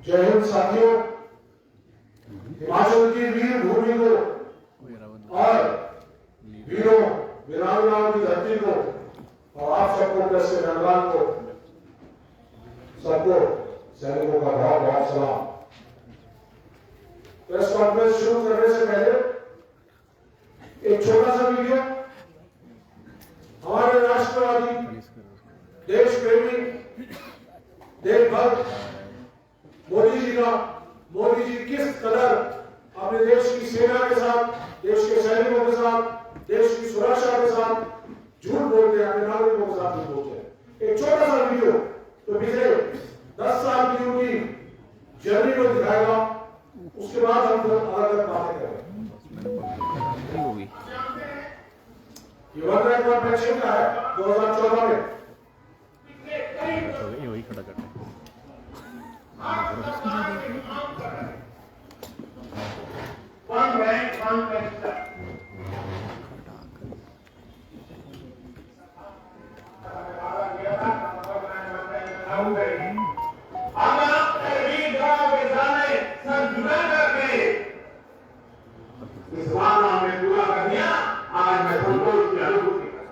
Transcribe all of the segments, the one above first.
जय हिंद साथियों, हिमाचल की वीर भूमि को और वीरों वीरांगनाओं की धरती को और आप सबको प्रेस के मेहमान को सबको सैनिकों का बहुत बहुत सलाम। प्रेस कॉन्फ्रेंस शुरू करने से पहले एक छोटा सा वीडियो हमारे राष्ट्रवादी, देश प्रेमी, देशभक्त मोदी जी किस कदर अपने देश की सेना के साथ, देश के सैनिकों के साथ, देश की सुरक्षा के साथ झूठ बोलते हैं, अपने नागरिकों के साथ झूठ बोलते हैं। एक छोटा सा वीडियो तो पिछले 10 साल की उनकी जर्नी को दिखाएगा, उसके बाद हम अलग अलग बातें करेंगे। ये वर्ल्ड रिकॉर्ड पेंशन का है 2014 में। वही खड़ा करते हैं। One rank, one pension. इस वादा में पूरा कर दिया। आज मैं संतोष की अनुभूति कर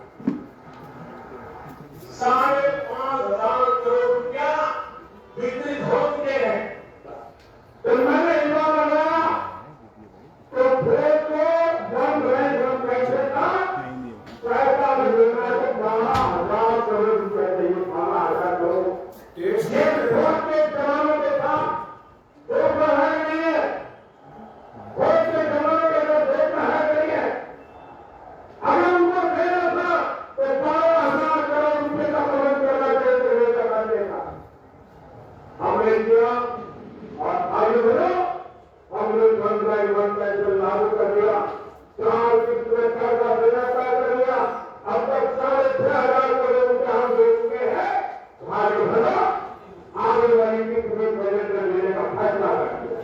5,500 करोड़ रुपया वितरित हो चुके हैं। तो मैंने युवा लगाया तो फिर तो वन रैंक वन पेंशन का पैसा मिलना है 12,000 करोड़ रुपए चाहिए। 12,000 करोड़ ये वोट के जमानों के साथ देखना है नहीं है। वोट के जमानों के साथ देखना है नहीं है। अगर उनको देना था तो 12,000 करोड़ रुपए का प्रबंध करना चाहिए। हमने किया और आगे बढ़ो। हमने वन पेंशन लागू कर दिया। 4 किस्त में कर्जा देना तय कर दिया। अब तक 6,500 करोड़ रुपए हम दे चुके हैं। आगे बढ़ो। आगे वाली किस्त में बजट लेने का फैसला कर दिया।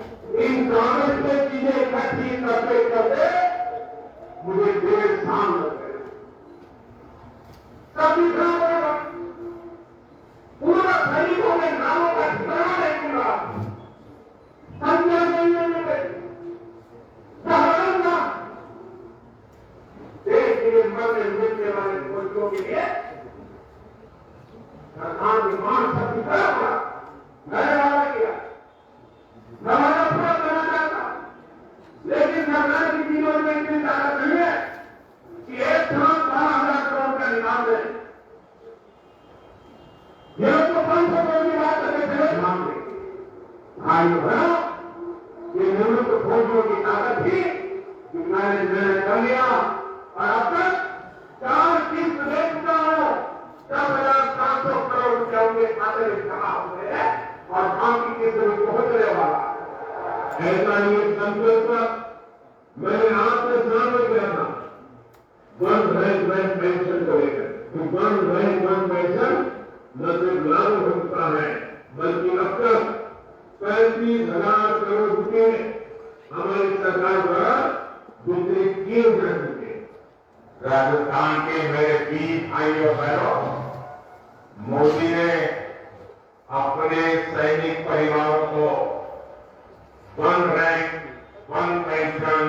इन कांग्रेस में चीजें इकट्ठी करते करते मुझे 1.5 साल लग गए। कभी पड़ेगा पूरा सैनिकों के नामों का ठिकाना नहीं मिला। संजय नहीं मिले सहारना देश के लिए मरने मिलने वाले फौजियों के लिए सरकार निर्माण शक्ति करा मैंने वादा किया। मैं वादा पूरा करना चाहता, लेकिन सरकार की तीनों में इतनी ताकत नहीं है कि एक साथ 12,000 करोड़ का निकाल दे। ये तो 500 करोड़ की बात करके चले मांगे भाई बहनों, ये निवृत्त फौजियों की ताकत थी कि मैंने निर्णय कर लिया और अब तक 4 किस्त दे चुका हूं। 10,700 करोड़ रुपया उनके खाते में जमा हो गए हैं और बाकी किस्त में पहुंचने वाला ऐसा ये संकल्प मैंने आपके सामने किया था। वन रैंक वन पेंशन को लेकर वन रैंक वन पेंशन न सिर्फ लागू हो चुका है बल्कि अब तक 35,000 करोड़ रुपए हमारी सरकार द्वारा वितरित किए जा चुके। राजस्थान के मेरे 20 भाइयों बहनों, मोदी ने अपने सैनिक परिवारों को वन रैंक वन पेंशन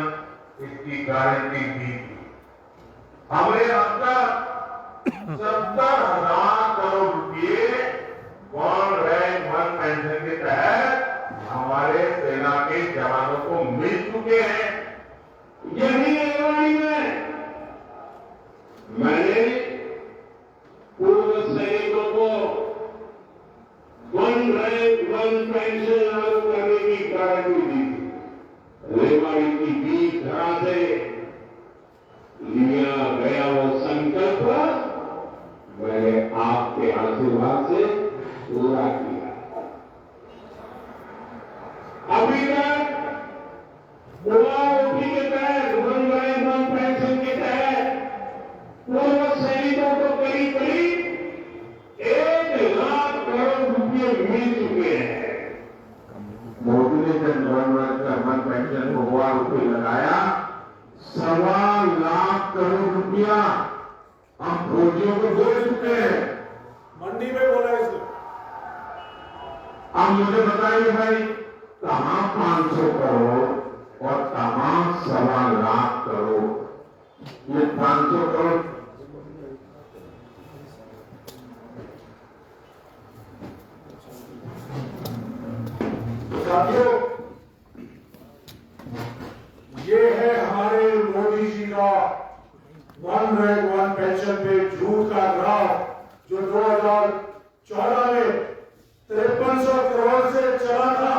इसकी गारंटी दी थी। हमने अब तक 70,000 करोड़ रुपये वन रैंक वन पेंशन के तहत हमारे सेना के जवानों को मिल चुके हैं। यही एवं में मैंने पूर्व सैनिकों को वन रैंक वन पेंशन लागू करने की गारंटी दी थी। रेवाड़ी की बीच धरा से लिया गया वो संकल्प मैंने आपके आशीर्वाद से पूरा किया। अभी तक मुआवजे के तहत वन रैंक वन पेंशन के तहत पूर्व सैनिकों को करीब करीब 1,00,000 करोड़ रुपये मिल चुके हैं। मोदी ने जब वन रैंक वन पेंशन को 1,00,000 रुपये लगाया, 1,25,00,000 करोड़ रुपया हम फौजियों को दे चुके हैं। मंडी में बोला इसने। अब मुझे बताइए भाई, कहां 500 करोड़ और कहां 1.25 लाख करोड़। ये 500 करोड़ साथियों, ये है हमारे मोदी जी का 1 रैंक 1 पेंशन पे झूठ का ग्राफ, जो 2014 में 5300 करोड़ से चला था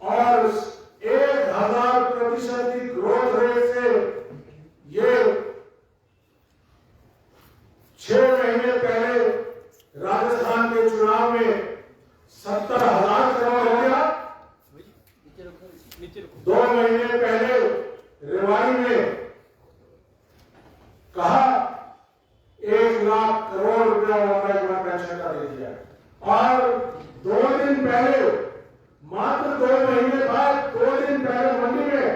और 1000% की ग्रोथ रेट से ये 6 महीने पहले राजस्थान के चुनाव में 70,000 करोड़ हो गया। 2 महीने पहले रेवाड़ी में कहा 1 लाख करोड़ रुपया पेंशन का दे दिया, और 2 दिन पहले, मात्र 2 महीने बाद 2 दिन पहले मंडी में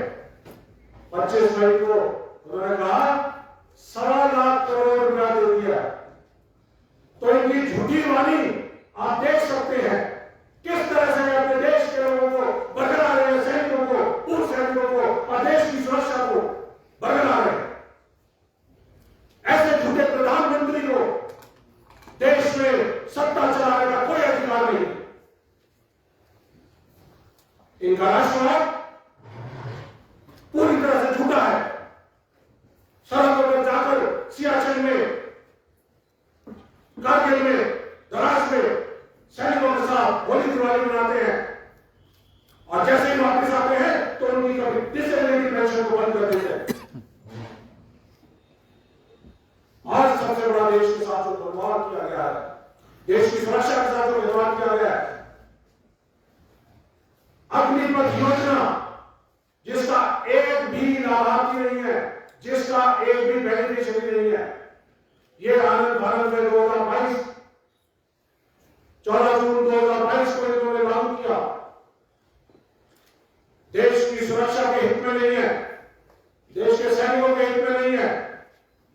25 मई को उन्होंने कहा 1.25 लाख करोड़ रुपया दे दिया। तो इनकी झूठी वाणी आप देख सकते हैं किस तरह से अपने देश के लोगों को बरकरार रहे हैं, सैनिकों को, पूर्व सैनिकों को और देश की सुरक्षा को बरकरार रहे हैं। ऐसे झूठे प्रधानमंत्री को देश में सत्ता चलाने का कोई अधिकार नहीं। इनका राष्ट्रवाद पूरी तरह से झूठा है। सड़कों पर जाकर सियाचिन में, कारगिल में, द्रास में सैनिकों के साथ होली दिवाली मनाते हैं, और जैसे ही वापस आते हैं तो उनकी कभी डिसेबिलिटी पेंशन को बंद कर देते हैं। आज सबसे बड़ा देश के साथ जो खिलवाड़ किया गया है, देश की सुरक्षा के साथ जो खिलवाड़ किया गया है, अग्निपथ योजना जिसका एक भी लाभार्थी नहीं है, जिसका एक भी बेनिफिशियरी नहीं है, ये आनंद भारत में 2022 14 जून 2022 को इन्होंने लागू किया। देश की सुरक्षा के हित में नहीं है, देश के सैनिकों के हित में नहीं है,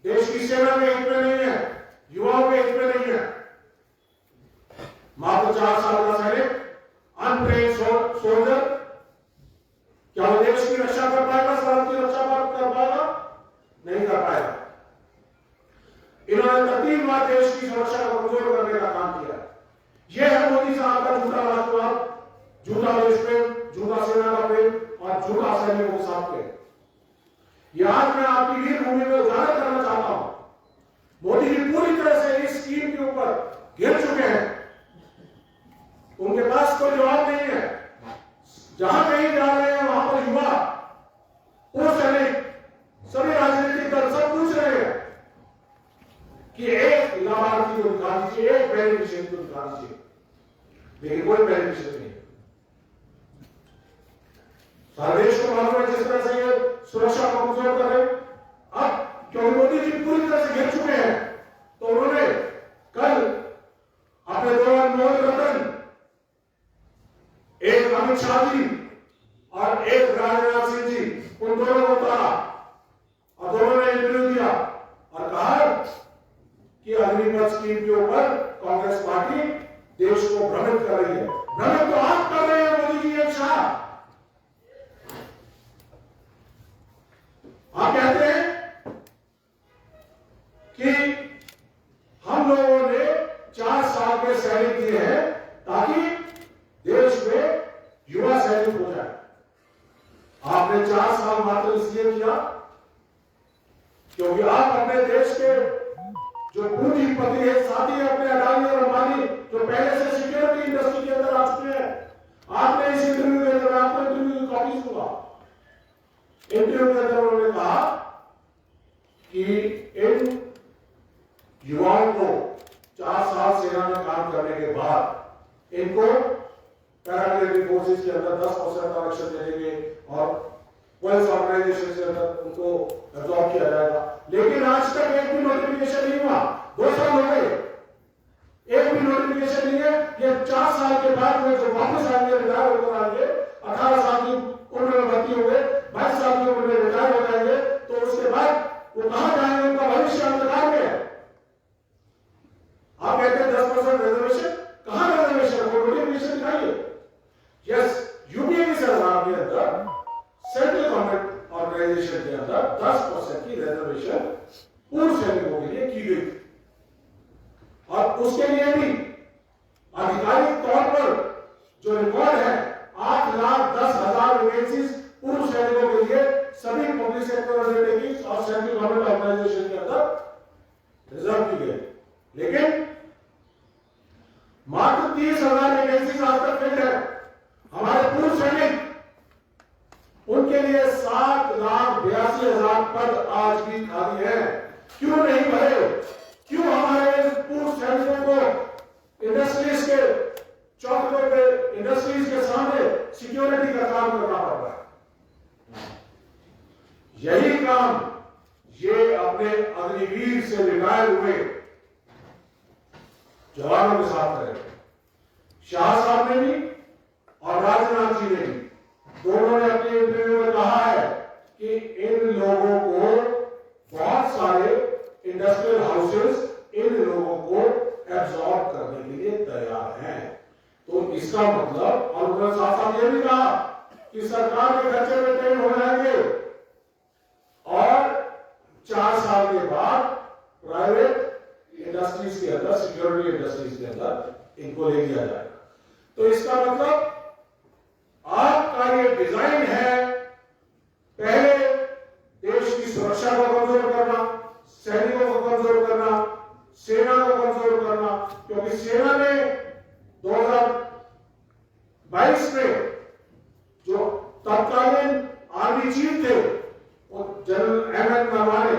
देश की सेना के हित में नहीं है, युवाओं के हित में नहीं है। मात्र 4 साल का सैनिक, अनट्रेन्ड सोल्जर, क्या वो देश की रक्षा कर पाएगा, सरहद की रक्षा कर पाएगा? नहीं कर पाएगा। इन्होंने 3 बार देश की सुरक्षा को कमजोर करने का काम किया। यह है मोदी साहब का झूठा राष्ट्रवाद, झूठा देश प्रेम, झूठा सेना का प्रेम और झूठा सैनिकों के साथ प्रेम। यह आज मैं आपकी वीर भूमि में उजागर करना चाहता हूं। मोदी जी पूरी तरह से इस स्कीम के ऊपर गिर चुके हैं। उनके पास कोई जवाब नहीं है। जहां कहीं जा रहे हैं वहां पर युवा, पूर्व सैनिक, सभी राजनीतिक दल सब पूछ रहे हैं कि एक लाभार्थी को दिखा दीजिए, एक बेनिफिशियरी को दिखा दीजिए, लेकिन कोई बेनिफिशियरी नहीं। सारे देश को मालूम है जिस तरह से ये सुरक्षा को कमजोर कर रहे। अब क्योंकि मोदी जी पूरी तरह से गिर चुके हैं, तो उन्होंने कल अपने 2 अनमोल रतन, एक अमित शाह जी और एक राजनाथ सिंह जी, उन दोनों को उतारा और दोनों ने इंटरव्यू दिया और कहा कि अग्निपथ स्कीम के ऊपर कांग्रेस पार्टी देश को भ्रमित कर रही है। भ्रमित तो आप कर रहे हैं मोदी जी, एक शाह। आप कहते हैं कि हम लोगों ने 4 साल के सैनिक दिए हैं ताकि देश में युवा सैनिक हो जाए। आपने 4 साल मात्र इसलिए किया क्योंकि आप अपने देश के जो पूंजीपति है, साथी अपने अडानी और अंबानी, जो पहले से सिक्योरिटी इंडस्ट्री के अंदर आ चुके हैं, आपने इस इंटरव्यू के अंदर, आपने इंटरव्यू की कॉपी सुना, इंटरव्यू के अंदर उन्होंने कहा कि इन युवाओं को 4 साल सेना में काम करने के बाद इनको पैरामिलिट्री फोर्सेस के अंदर 10% आरक्षण दे देंगे और पुलिस ऑर्गेनाइजेशन के अंदर उनको एब्जॉर्ब किया जाएगा। लेकिन आज तक एक भी नोटिफिकेशन नहीं हुआ। 2 साल हो गए, एक भी नोटिफिकेशन नहीं है। ये 4 साल के बाद में जो वापस आएंगे, रिटायर होकर आएंगे, 18 साल की उम्र में भर्ती हो गए, 22 साल की उम्र में रिटायर हो जाएंगे, तो उसके बाद वो कहां जाएंगे? उनका भविष्य अंधकार में है। आप कहते हैं 10% रिजर्वेशन, कहां रिजर्वेशन? वो नोटिफिकेशन दिखाइए। यस, 5% की रिजर्वेशन पूर्व सैनिकों के लिए की गई और उसके लिए भी आधिकारिक तौर पर जो रिकॉर्ड है 8,10,000 वैकेंसीज पूर्व सैनिकों के लिए सभी पब्लिक सेक्टर अंडरटेकिंग्स और सेंट्रल गवर्नमेंट ऑर्गेनाइजेशन के अंदर रिजर्व की गई, लेकिन मात्र 30,000 वैकेंसीज आज तक फिल्ड है। हमारे पूर्व सैनिक उनके लिए 7,82,000 पद आज भी खाली है। क्यों नहीं भरे? क्यों हमारे पूर्व सैनिकों को इंडस्ट्रीज के चौकों पे, इंडस्ट्रीज के सामने सिक्योरिटी का काम करना पड़ रहा है? यही काम ये अपने अग्निवीर से रिटायर हुए जवानों के साथ करें। शाह साहब ने भी और राजनाथ जी ने भी दोनों ने अपने इंटरव्यू में कहा है कि इन लोगों को बहुत सारे इंडस्ट्रियल हाउसेस इन लोगों को एब्जॉर्ब करने के लिए तैयार हैं। तो इसका मतलब, और उन्होंने साथ साथ ये भी कहा कि सरकार के खर्चे में ट्रेन हो जाएंगे और 4 साल के बाद प्राइवेट इंडस्ट्रीज के अंदर, सिक्योरिटी इंडस्ट्रीज के अंदर इनको ले लिया जाएगा। तो इसका मतलब आपका ये डिजाइन है, पहले देश की सुरक्षा को कमजोर करना, सैनिकों को कमजोर करना, सेना को कमजोर करना, क्योंकि सेना ने 2022 में जो तत्कालीन आर्मी चीफ थे जनरल अहमद नरवाने,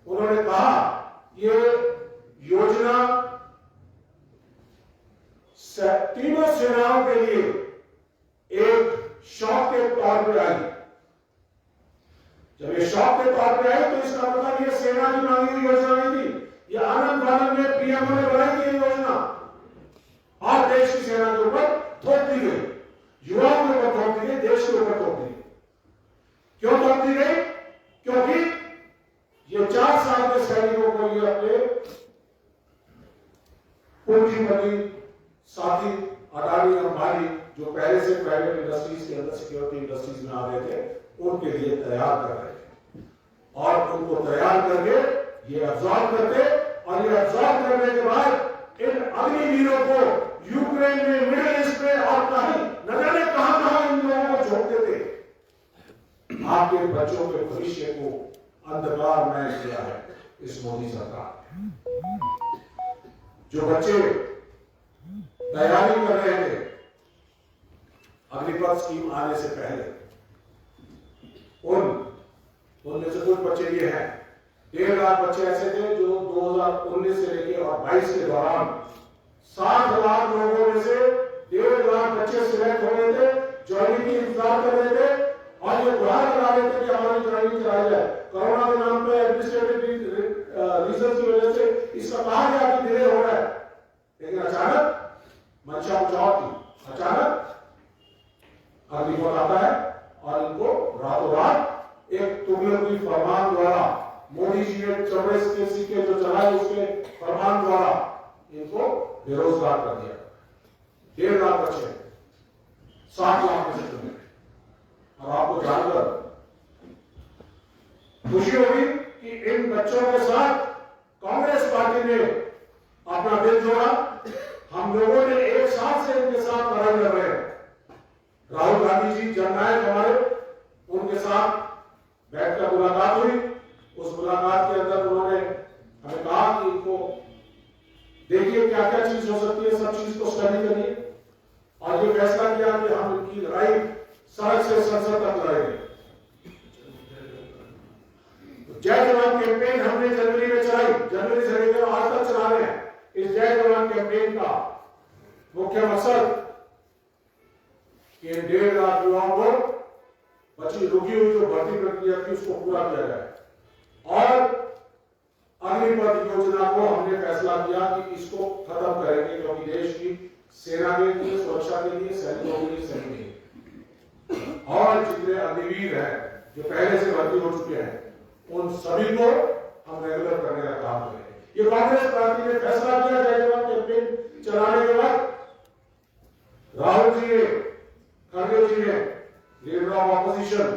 उन्होंने कहा ये योजना तीनों सेनाओं के लिए एक शौक के तौर पर आई। जब ये शौक के तौर पर आई तो इसका मतलब ये सेना की मांगी हुई योजना नहीं थी, ये आनंद फानंद में पीएमओ ने बनाई थी ये योजना और देश की सेना के ऊपर थोप दी गई, युवाओं के ऊपर थोप दी गई, देश के ऊपर थोप दी गई। क्यों थोप दी गई? क्योंकि ये 4 साल के सैनिकों को ये अपने पूंजीपति साथी अडानी अंबानी जो पहले से प्राइवेट इंडस्ट्रीज के अंदर, सिक्योरिटी इंडस्ट्रीज में आ रहे थे, उनके लिए तैयार कर रहे थे और उनको तैयार करके ये अब्जॉर्ब करते और ये अब्जॉर्ब करने के बाद इन अग्निवीरों को यूक्रेन में, मिडिल ईस्ट में और कहीं न जाने कहां इन लोगों को झोंकते थे। आपके बच्चों के भविष्य को अंधकारमय किया है इस मोदी सरकार ने। जो बच्चे तैयारी कर रहे थे अग्निपथ स्कीम आने से पहले, उनमें से कुछ बच्चे ये हैं, 1.5 लाख बच्चे ऐसे थे जो 2019 से लेकर और 22 के दौरान 60 लाख लोगों में से 1.5 लाख बच्चे सिलेक्ट हो रहे थे, ज्वाइनिंग की इंतजार कर रहे थे और ये गुहार करा रहे थे कि हमारी ज्वाइनिंग कराई जाए। कोरोना के नाम पे एडमिनिस्ट्रेटिव रीजन की वजह से इसका कहा गया कि डिले हो रहा है, लेकिन अचानक मंशा उचाव की, अचानक अग्निपथ आता है और इनको रातों रात एक तुगलकी फरमान द्वारा, मोदी जी ने चौबे के सिक्के जो चलाए उसके फरमान द्वारा इनको बेरोजगार कर दिया। 1.5 लाख बच्चे 60 लाख में से चुने। और आपको जानकर खुशी होगी कि इन बच्चों के साथ कांग्रेस पार्टी ने अपना दिल जोड़ा। हम लोगों ने एक साथ से इनके साथ लड़ाई लड़ रहे हैं। राहुल गांधी जी जननायक हमारे, उनके साथ बैठकर मुलाकात हुई। उस मुलाकात के अंदर उन्होंने हमें कहा कि इनको देखिए क्या क्या चीज हो सकती है, सब चीज को स्टडी करिए और ये फैसला किया कि हम इनकी लड़ाई सड़क से संसद तक लड़ेंगे। जय जवान कैंपेन हमने जनवरी में चलाई, जनवरी से लेकर आज तक चला रहे हैं। इस जय जवान कैंपेन का मुख्य मकसद कि 1.5 लाख युवाओं को बची रुकी हुई जो भर्ती प्रक्रिया थी उसको पूरा किया जाए और अग्निपथ योजना को हमने फैसला किया कि इसको खत्म करेंगे, क्योंकि देश की सेना के लिए, सुरक्षा के लिए, सैनिकों के लिए सही नहीं। और जितने अग्निवीर हैं जो पहले से भर्ती हो चुके हैं उन सभी को हम रेगुलर करने का काम करेंगे। ये कांग्रेस पार्टी ने फैसला किया जय जवान कैंपेन चलाने के बाद। राहुल जी ने, खड़गे जी ने, leader of opposition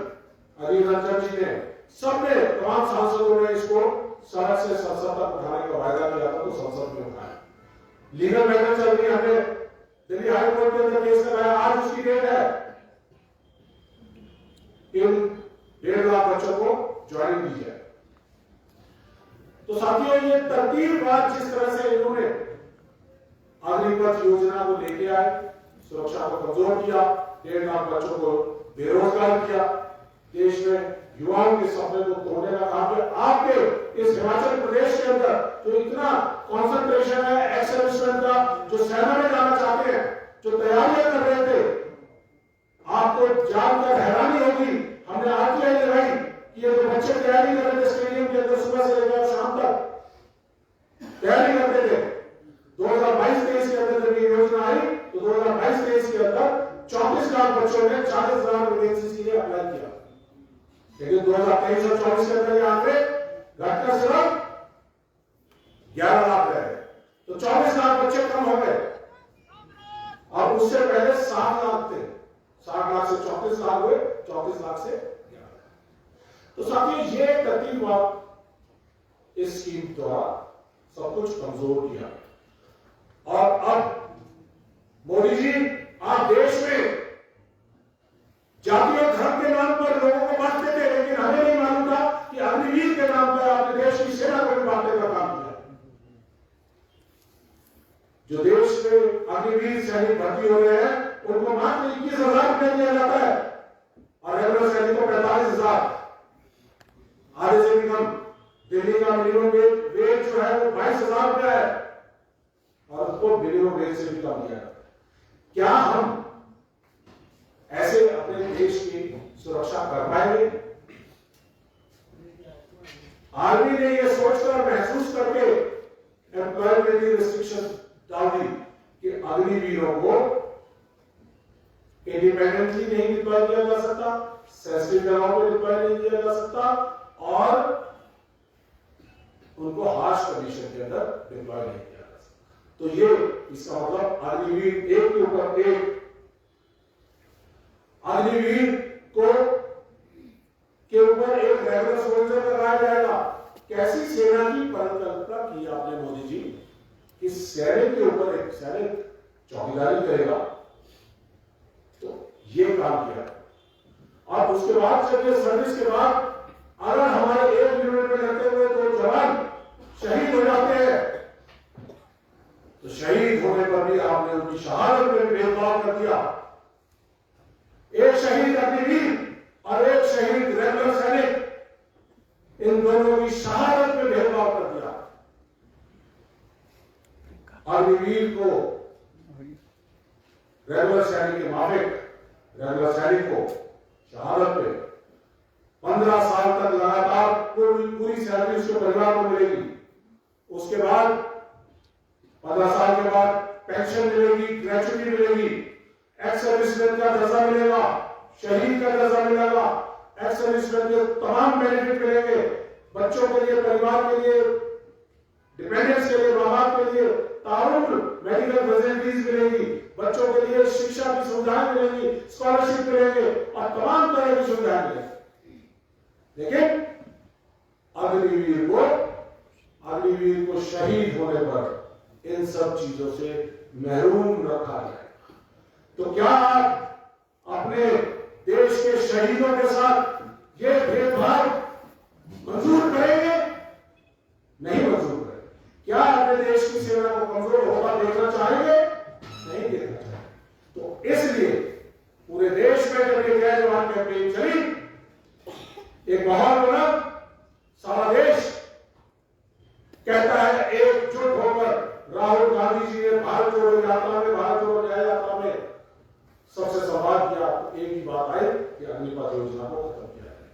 Adhir Ranjan जी ने, सबने तमाम सांसदों ने इसको सड़क से संसद तक उठाने का वायदा किया था, तो संसद में उठाया। लीगल बैटल चल रही है, हमने दिल्ली हाई कोर्ट के अंदर केस लगाया, आज उसकी डेट है। इन 1.5 लाख बच्चों को ज्वाइनिंग दी जाए। तो साथियों, ये तरतीबवार जिस तरह से इन्होंने अग्निपथ योजना को लेके आए, सुरक्षा को कमजोर किया, 1.5 लाख बच्चों को बेरोजगार किया, देश में युवाओं के सपने को तोड़ने का काम किया। आपके इस हिमाचल प्रदेश के अंदर जो इतना कंसंट्रेशन है एक्स सर्विसमैन का, जो सेना में जाना चाहते हैं, जो तैयारियां कर रहे थे, आपको जानकर हैरानी होगी, हमने आरटीआई लगाई कि ये जो बच्चे तैयारी कर रहे थे स्टेडियम के अंदर सुबह से लेकर शाम तक तैयारी करते थे, 2022-23 के अंदर जब ये योजना आई तो 2022-23 के अंदर 34 लाख बच्चों ने 40,000 वैकेंसी के लिए अप्लाई किया। लेकिन 2023 और 24 के अंदर यहाँ पे घटकर सिर्फ 11 लाख रहे, तो 24 लाख बच्चे कम हो गए। अब उससे पहले 7 लाख थे, 7 लाख से 34 लाख हुए, 34 लाख से 11 लाख। तो साथियों, ये तरतीब इस स्कीम द्वारा सब कुछ कमजोर किया। और अब मोदी जी, आप देश में जाति और धर्म के नाम पर लोगों को बांटते थे, लेकिन हमें नहीं मालूम था कि अग्निवीर के नाम पर आपने देश की सेना को भी बांटने का काम किया। जो देश में अग्निवीर सैनिक भर्ती हो रहे हैं, उनको मात्र 21,000 रुपया दिया जाता है और रेगुलर सैनिक को 45,000, आधे से भी कम। दिल्ली का मिनिमम वेज जो है वो 22,000 रुपया है और उसको मिनिमम वेज से भी कम दिया जाता है। क्या हम ऐसे अपने देश की सुरक्षा कर पाएंगे? आर्मी ने यह सोचकर महसूस करके एम्प्लॉयमेंट रिस्ट्रिक्शन डाल दी कि अग्निवीरों को इंडिपेंडेंटली नहीं डिप्लॉय किया जा सकता, सेंसिटिव जगहों पर डिप्लॉय नहीं किया जा सकता और उनको हार्श कंडीशन के अंदर डिप्लॉय नहीं किया जा सकता। तो ये इसका मतलब अग्निवीर एक के ऊपर एक, अग्निवीर को के ऊपर एक रेगुलर सोल्जर लगाया जाएगा। कैसी सेना की परिकल्पना की आपने मोदी जी, कि सैनिक के ऊपर एक सैनिक चौकीदारी करेगा, तो ये काम किया। और उसके बाद जब ये सर्विस के बाद अगर हमारे एक यूनिट में रहते हुए तो जवान शहीद हो जाते हैं, तो शहीद होने पर भी आपने उनकी शहादत में भेदभाव कर दिया। एक शहीद अग्निवीर और एक शहीद रेगुलर सैनिक, इन दोनों की शहादत में भेदभाव कर दिया। अग्निवीर को रेगुलर सैनिक के माफिक, रेगुलर सैनिक को शहादत पे 15 साल तक लगातार पूरी सैलरी उसके परिवार को मिलेगी। उसके बाद 15 साल के बाद पेंशन मिलेगी, ग्रेचुटी मिलेगी, एक्स सर्विसमैन का दर्जा मिलेगा, शहीद का दर्जा मिलेगा, एक्स सर्विसमैन के तमाम बेनिफिट मिलेंगे, बच्चों के लिए, परिवार के लिए, डिपेंडेंट्स के लिए, माँ बाप के लिए तारुण्य मेडिकल फैसिलिटीज मिलेगी, बच्चों के लिए शिक्षा की सुविधाएं मिलेंगी, स्कॉलरशिप मिलेंगे और तमाम तरह की सुविधाएं मिलेंगी। लेकिन अग्निवीर को शहीद होने पर इन सब चीजों से महरूम रखा जाए। तो क्या आप अपने देश के शहीदों के साथ ये भेदभाव मंजूर करेंगे? नहीं मंजूर करेंगे। क्या अपने देश की सेना को कमजोर होता देखना चाहेंगे? नहीं देखना चाहेंगे। तो इसलिए पूरे देश में जब ये जय जवान कैंपेन चली, एक माहौल बना, सारा देश कहता है एकजुट होकर। राहुल गांधी जी ने भारत जोड़ो यात्रा में, भारत जोड़ो न्याय यात्रा में सबसे संवाद किया, तो एक ही बात आई कि अग्निपथ योजना को खत्म किया जाए।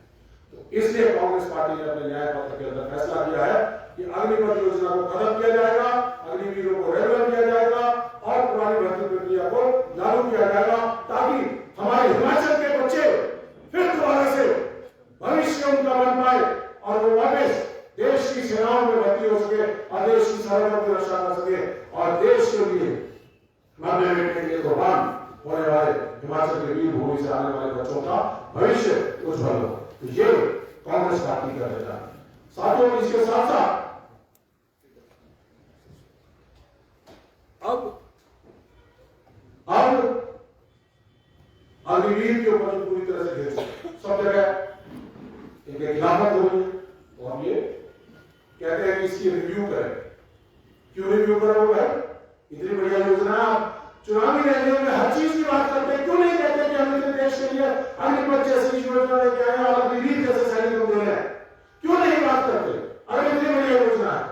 तो इसलिए कांग्रेस पार्टी ने अपने न्याय पत्र के अंदर फैसला किया है कि अग्निपथ योजना को खत्म किया जाएगा, अग्निवीरों को रेगुलर किया जाएगा और पुरानी भर्ती प्रक्रिया को लागू किया जाएगा, ताकि हमारे हिमाचल के बच्चे फिर दोबारा से भविष्य उनका बन पाए और वो वापस देश की सेनाओं में भर्ती हो सके और देश की सरहदों की रक्षा कर सके और देश के लिए मरने मिटने के लिए कुर्बान होने वाले हिमाचल के वीर भूमि से आने वाले बच्चों का भविष्य उज्जवल हो। तो ये कांग्रेस पार्टी कर देता है। साथियों, इसके साथ साथ अब अग्निवीर के ऊपर पूरी तरह से घेर सब जगह इनके खिलाफत हो रही है, तो हम ये कहते हैं कि इसकी रिव्यू करें। क्यों रिव्यू करोगे? इतनी बढ़िया योजना, आप चुनावी रैलियों में हर चीज की बात करते हैं, क्यों नहीं कहते कि हम इतने देश के लिए अग्निपथ जैसी योजना लेके आए और अग्निवीर जैसे सैनिकों को दे रहे हैं? क्यों नहीं बात करते? अगर इतनी बढ़िया योजना है,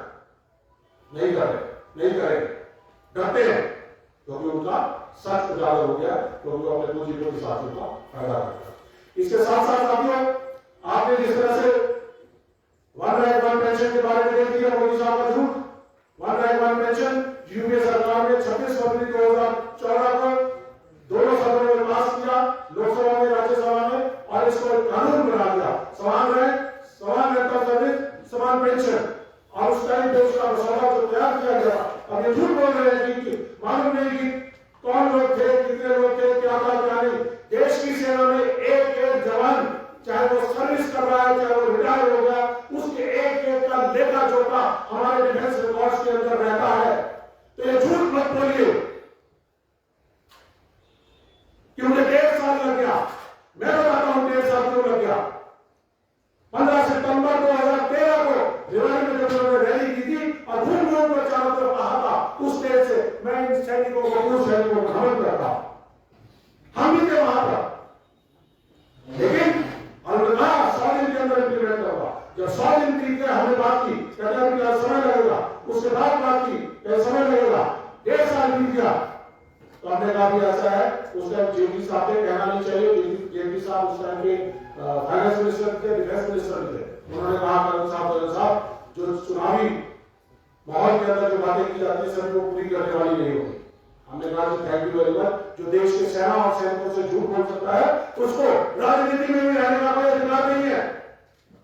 नहीं करें, डरते हैं, क्योंकि उनका सच उजागर हो गया, क्योंकि अपने पूंजीपति साथियों का फायदा करता है। इसके साथ साथ साथियों, आपने जिस तरह से वन रैंक वन पेंशन के बारे में देख लिया, मोदी साहब का झूठ। One rank one pension UPA सरकार ने 26 फरवरी 2014 को दोनों सदनों में पास किया, लोकसभा में, राज्यसभा में, और इसको कानून बना दिया। समान रैंक, समान वेतन सर्विस, समान पेंशन। और उस टाइम पे उसका मसौदा जो तैयार किया गया, अब ये झूठ बोल रहे हैं कि मालूम नहीं कि कौन लोग थे, कितने लोग थे, क्या था क्या नहीं। देश की सेना में एक एक जवान, चाहे वो सर्विस कर रहा है, चाहे वो रिटायर हो गया, उसके एक एक का लेखा जोखा हमारे डिफेंस रिकॉर्ड्स के अंदर रहता है। तो ये झूठ मत बोलिए कि मुझे 1.5 साल लग गया। मैं बताता हूं 1.5 साल क्यों लग गया। 15 सितंबर 2013 को भिवानी में जब उन्होंने रैली की थी और घूम घूम कर चारों तरफ कहा था, उस देश से मैं इन सैनिकों को, उन सैनिकों को नमन करता। हम भी थे वहां पर, लेकिन उन्होंने कहा 100 दिन के अंदर इंप्लीमेंट करूंगा। जब 100 दिन बीत गए, हमने बात की, कहते हैं कि समय लगेगा। उसके बाद बात की, समय लगेगा। 1.5 साल बीत गया, तो हमने कहा भी ऐसा है। उस टाइम जेटली साहब ने, कहना नहीं चाहिए, जेटली साहब उस टाइम के फाइनेंस मिनिस्टर थे, डिफेंस मिनिस्टर थे। उन्होंने कहा करण साहब, जो चुनावी माहौल के अंदर जो बातें की जाती है सभी को पूरी करने वाली नहीं होगी। हमने कहा कि थैंक यू वेरी मच। जो देश के सेना और सैनिकों से झूठ बोल सकता है, उसको राजनीति में भी रहने का कोई अधिकार नहीं है।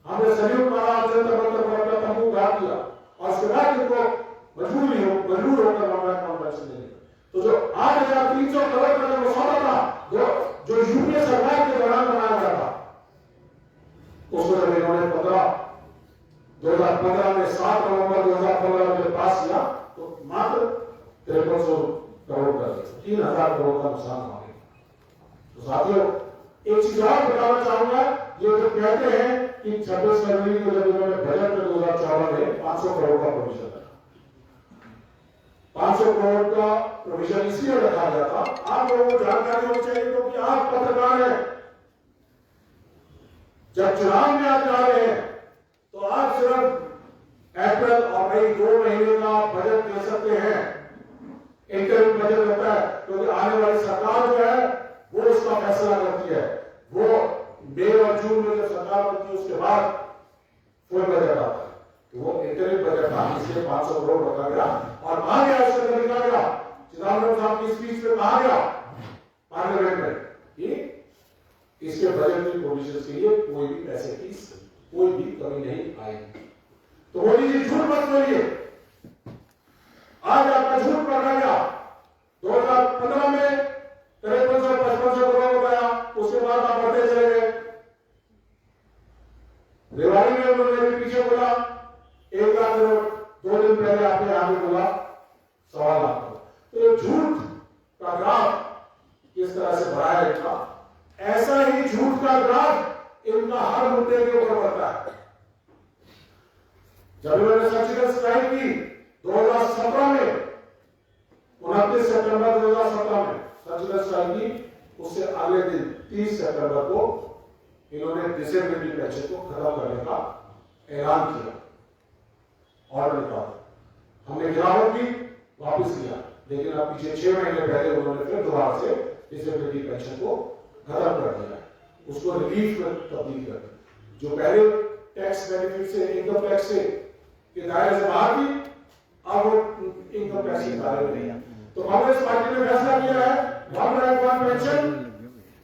हमने संयुक्त महाराष्ट्र तंबू गाड़ दिया और उसके बाद इनको मजबूर होकर कॉन्फ्रेंस देने। तो जो 8,300 करोड़ का जो मसौदा था, जो यूपीए सरकार के दौरान बनाया गया था, उसको जब इन्होंने 2015 में 7 नवंबर 2015 में पास किया, तो मात्र 5300 करोड़ का 3,000 करोड़ का नुकसान हो गया। तो साथियों, एक चीज और बताना चाहूंगा, ये जो कहते हैं कि 26 फरवरी को जब इन्होंने बजट में 2014 में 500 करोड़ का प्रोविजन रखा, 500 करोड़ का प्रोविजन इसलिए रखा गया था, आप लोगों को जानकारी होनी चाहिए क्योंकि आप पत्रकार हैं। जब चुनाव में आप जा रहे हैं तो आप सिर्फ अप्रैल और मई 2 महीने का बजट दे सकते हैं। इंटरिम बजट होता है, क्योंकि आने वाली सरकार जो है वो उसका फैसला करती है। वो मई और जून में जब सरकार बनती है, उसके बाद फुल बजट आता है। तो वो इंटरिम बजट था, इसलिए 500 करोड़ रखा गया। और कहा गया, उसके अंदर लिखा गया, चिदम्बरम साहब की स्पीच में कहा गया पार्लियामेंट में कि इसके बजट की प्रोविजन के लिए कोई भी पैसे की कोई भी कमी नहीं आएगी। तो मोदी जी झूठ मत बोलिए, आज आपका झूठ पकड़ा गया। 2015 में 5300-5500 करोड़ हो गया, उसके बाद आप बढ़ते चले गए। रेवाड़ी में उन्होंने भी पीछे बोला 1 लाख करोड़, 2 दिन पहले आपने आगे बोला 1.25 लाख करोड़। तो ये झूठ का ग्राफ किस तरह से बढ़ा है इनका, ऐसा ही झूठ का ग्राफ इनका हर मुद्दे के ऊपर बढ़ता है। जब इन्होंने सर्जिकल स्ट्राइक की 2017 में, 29 सितंबर 2017 में सर्जिकल स्ट्राइक की, उससे अगले दिन 30 सितंबर को इन्होंने डिसेबिलिटी पेंशन को खत्म करने का ऐलान किया, ऑर्डर निकाला। हमने गिरावट की, वापस किया, लेकिन अब पीछे 6 महीने पहले उन्होंने फिर दोबारा से डिसेबिलिटी पेंशन को खत्म कर दिया, उसको रिलीफ में तब्दील कर दिया। जो पहले टैक्स बेनिफिट से, इनकम टैक्स से के दायरे से बाहर थी, अब वो इनकम टैक्स के दायरे में नहीं है। तो कांग्रेस पार्टी ने फैसला किया है, वन रैंक वन पेंशन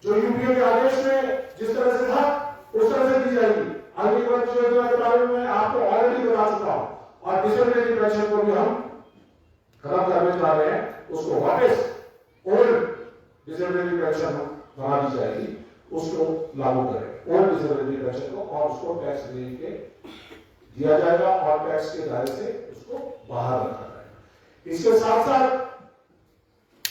जो यूपीए के आदेश में जिस तरह से था उस तरह से दी जाएगी। अग्निपथ योजना के बारे में आपको ऑलरेडी बता चुका हूं, और डिसेबिलिटी पेंशन को भी हम खत्म करने जा रहे हैं, उसको वापस ओल्ड डिसेबिलिटी पेंशन बना दी जाएगी। उसको लागू करें ओल्ड डिसेबिलिटी पेंशन को, और उसको टैक्स के दिया जाएगा और टैक्स के दायरे से उसको बाहर रखा जाएगा। इसके साथ साथ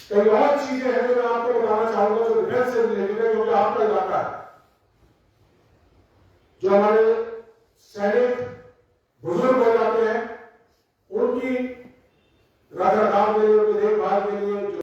कई और चीजें हैं जो मैं आपको बताना चाहूंगा, जो डिफेंस से रिलेटेड है, जो कि आपका इलाका है। जो हमारे सैनिक बुजुर्ग हो जाते हैं, उनकी रख रखाव के लिए,